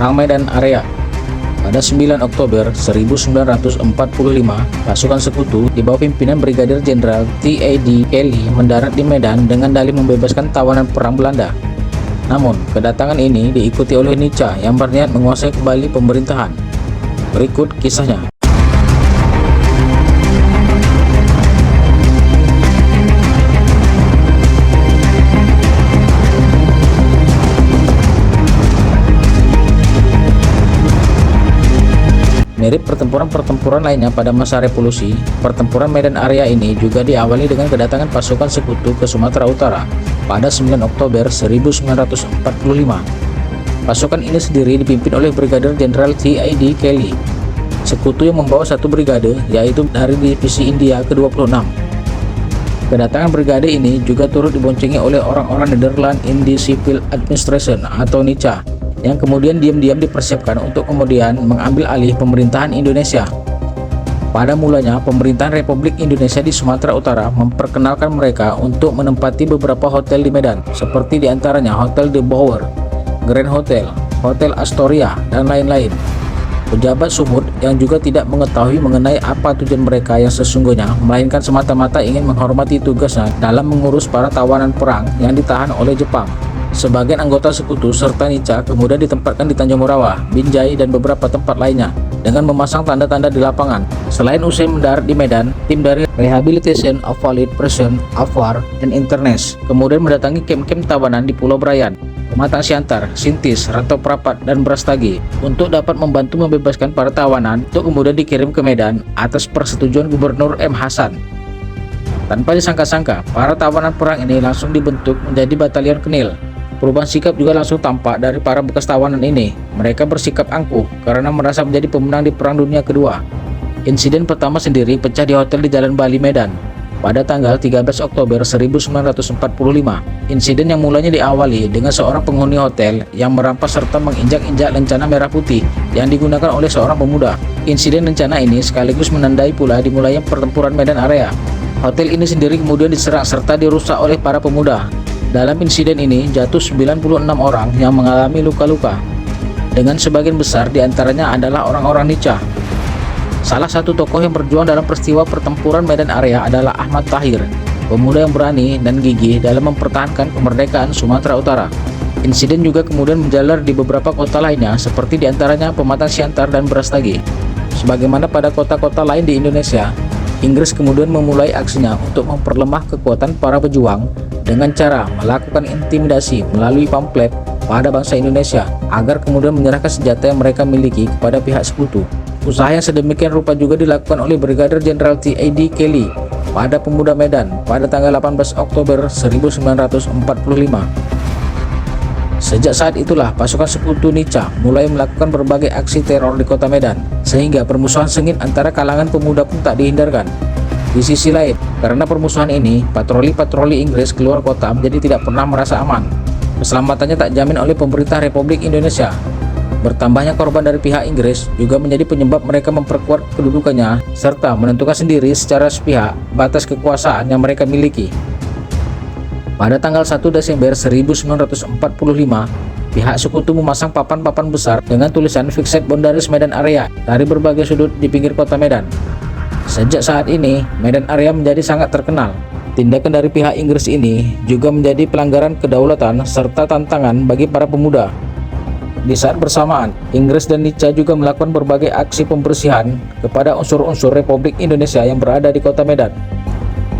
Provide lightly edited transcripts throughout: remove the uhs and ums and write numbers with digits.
Perang Medan Area. Pada 9 Oktober 1945, pasukan sekutu di bawah pimpinan Brigadir Jenderal T.A.D. Kelly mendarat di Medan dengan dalih membebaskan tawanan perang Belanda. Namun, kedatangan ini diikuti oleh Nietzsche yang berniat menguasai kembali pemerintahan. Berikut kisahnya. Mirip pertempuran-pertempuran lainnya pada masa revolusi, pertempuran Medan Area ini juga diawali dengan kedatangan pasukan sekutu ke Sumatera Utara pada 9 Oktober 1945. Pasukan ini sendiri dipimpin oleh Brigadir Jenderal T.A.D. Kelly. Sekutu yang membawa satu brigade, yaitu dari Divisi India ke-26. Kedatangan brigade ini juga turut diboncengi oleh orang-orang Netherlands in the Civil Administration atau NICA, yang kemudian diam-diam dipersiapkan untuk kemudian mengambil alih pemerintahan Indonesia. Pada mulanya, pemerintahan Republik Indonesia di Sumatera Utara memperkenalkan mereka untuk menempati beberapa hotel di Medan, seperti diantaranya Hotel De Boer, Grand Hotel, Hotel Astoria, dan lain-lain. Pejabat sumut yang juga tidak mengetahui mengenai apa tujuan mereka yang sesungguhnya, melainkan semata-mata ingin menghormati tugasnya dalam mengurus para tawanan perang yang ditahan oleh Jepang. Sebagian anggota sekutu serta Nietzsche kemudian ditempatkan di Tanjung Morawa, Binjai, dan beberapa tempat lainnya dengan memasang tanda-tanda di lapangan. Selain usai mendarat di Medan, tim dari Rehabilitation of Valid Person of War and Internment kemudian mendatangi kem-kem tawanan di Pulau Brayan, Pematang Siantar, Sintis, Rantau Prapat, dan Brastagi untuk dapat membantu membebaskan para tawanan untuk kemudian dikirim ke Medan atas persetujuan Gubernur M. Hasan. Tanpa disangka-sangka, para tawanan perang ini langsung dibentuk menjadi Batalion Kenil. Perubahan sikap juga langsung tampak dari para bekas tawanan ini. Mereka bersikap angkuh karena merasa menjadi pemenang di Perang Dunia Kedua. Insiden pertama sendiri pecah di hotel di Jalan Bali, Medan pada tanggal 13 Oktober 1945. Insiden yang mulanya diawali dengan seorang penghuni hotel yang merampas serta menginjak-injak lencana merah putih yang digunakan oleh seorang pemuda. Insiden lencana ini sekaligus menandai pula dimulainya pertempuran Medan Area. Hotel ini sendiri kemudian diserang serta dirusak oleh para pemuda. Dalam insiden ini jatuh 96 orang yang mengalami luka-luka, dengan sebagian besar diantaranya adalah orang-orang Nietzsche. Salah satu tokoh yang berjuang dalam peristiwa pertempuran Medan Area adalah Ahmad Tahir, pemuda yang berani dan gigih dalam mempertahankan kemerdekaan Sumatera Utara. Insiden juga kemudian menjalar di beberapa kota lainnya seperti diantaranya Pematang Siantar dan Brastagi. Sebagaimana pada kota-kota lain di Indonesia, Inggris kemudian memulai aksinya untuk memperlemah kekuatan para pejuang dengan cara melakukan intimidasi melalui pamflet pada bangsa Indonesia agar kemudian menyerahkan senjata yang mereka miliki kepada pihak sekutu. Usaha yang sedemikian rupa juga dilakukan oleh Brigadir Jenderal T.A.D. Kelly pada pemuda Medan pada tanggal 18 Oktober 1945. Sejak saat itulah pasukan sekutu Nietzsche mulai melakukan berbagai aksi teror di kota Medan, sehingga permusuhan sengit antara kalangan pemuda pun tak dihindarkan. Di sisi lain, karena permusuhan ini, patroli-patroli Inggris keluar kota menjadi tidak pernah merasa aman. Keselamatannya tak jamin oleh pemerintah Republik Indonesia. Bertambahnya korban dari pihak Inggris juga menjadi penyebab mereka memperkuat kedudukannya serta menentukan sendiri secara sepihak batas kekuasaan yang mereka miliki. Pada tanggal 1 Desember 1945, pihak sekutu memasang papan-papan besar dengan tulisan Fixed Boundaries Medan Area dari berbagai sudut di pinggir kota Medan. Sejak saat ini, Medan Area menjadi sangat terkenal. Tindakan dari pihak Inggris ini juga menjadi pelanggaran kedaulatan serta tantangan bagi para pemuda. Di saat bersamaan, Inggris dan Nietzsche juga melakukan berbagai aksi pembersihan kepada unsur-unsur Republik Indonesia yang berada di kota Medan.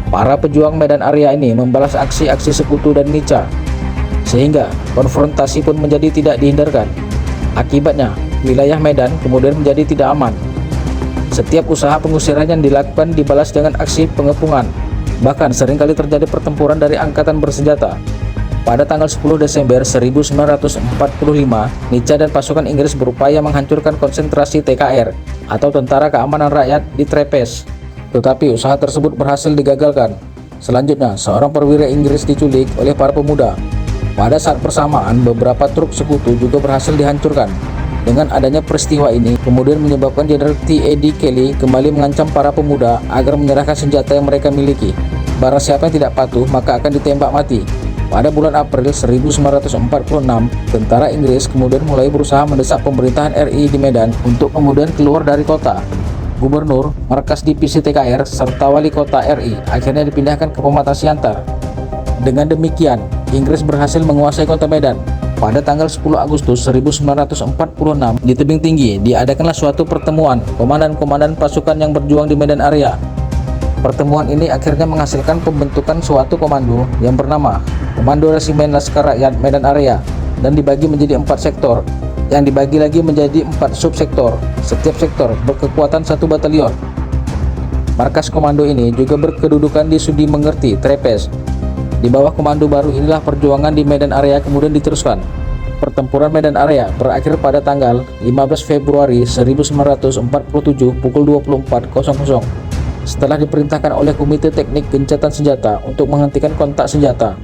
Para pejuang Medan Area ini membalas aksi-aksi sekutu dan Nietzsche, sehingga konfrontasi pun menjadi tidak dihindarkan. Akibatnya, wilayah Medan kemudian menjadi tidak aman. Setiap usaha pengusiran yang dilakukan dibalas dengan aksi pengepungan. Bahkan seringkali terjadi pertempuran dari angkatan bersenjata. Pada tanggal 10 Desember 1945, Nietzsche dan pasukan Inggris berupaya menghancurkan konsentrasi TKR atau Tentara Keamanan Rakyat di Trepes. Tetapi usaha tersebut berhasil digagalkan. Selanjutnya, seorang perwira Inggris diculik oleh para pemuda. Pada saat bersamaan, beberapa truk sekutu juga berhasil dihancurkan. Dengan adanya peristiwa ini, kemudian menyebabkan Jenderal T.A.D. Kelly kembali mengancam para pemuda agar menyerahkan senjata yang mereka miliki. Barang siapa yang tidak patuh, maka akan ditembak mati. Pada bulan April 1946, tentara Inggris kemudian mulai berusaha mendesak pemerintahan RI di Medan untuk kemudian keluar dari kota. Gubernur, markas divisi TKR, serta wali kota RI akhirnya dipindahkan ke Pematang Siantar. Dengan demikian, Inggris berhasil menguasai kota Medan. Pada tanggal 10 Agustus 1946, di tebing tinggi diadakanlah suatu pertemuan komandan-komandan pasukan yang berjuang di Medan Area. Pertemuan ini akhirnya menghasilkan pembentukan suatu komando yang bernama Komando Resimen Laskar Rakyat Medan Area dan dibagi menjadi 4 sektor yang dibagi lagi menjadi 4 subsektor. Setiap sektor berkekuatan 1 batalion. Markas komando ini juga berkedudukan di Sudi Mengerti, Trepes. Di bawah komando baru inilah perjuangan di Medan Area kemudian diteruskan. Pertempuran Medan Area berakhir pada tanggal 15 Februari 1947 pukul 24.00 setelah diperintahkan oleh Komite Teknik Gencatan Senjata untuk menghentikan kontak senjata.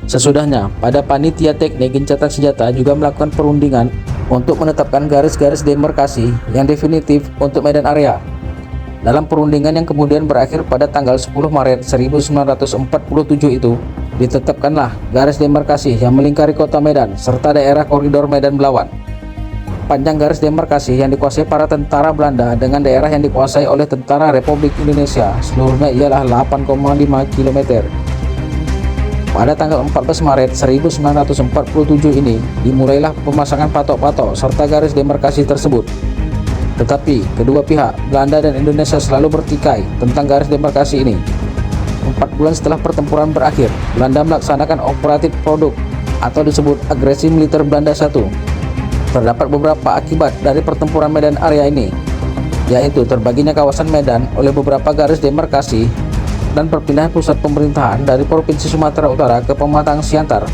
Sesudahnya, pada Panitia Teknik Gencatan Senjata juga melakukan perundingan untuk menetapkan garis-garis demarkasi yang definitif untuk Medan Area. Dalam perundingan yang kemudian berakhir pada tanggal 10 Maret 1947 itu, ditetapkanlah garis demarkasi yang melingkari kota Medan serta daerah koridor Medan Belawan. Panjang garis demarkasi yang dikuasai para tentara Belanda dengan daerah yang dikuasai oleh tentara Republik Indonesia seluruhnya ialah 8,5 km. Pada tanggal 14 Maret 1947 ini dimulailah pemasangan patok-patok serta garis demarkasi tersebut. Tetapi kedua pihak, Belanda dan Indonesia, selalu bertikai tentang garis demarkasi ini. 4 bulan setelah pertempuran berakhir, Belanda melaksanakan operatif produk atau disebut agresi militer Belanda 1. Terdapat beberapa akibat dari pertempuran Medan Area ini, yaitu terbaginya kawasan Medan oleh beberapa garis demarkasi dan perpindahan pusat pemerintahan dari Provinsi Sumatera Utara ke Pematang Siantar.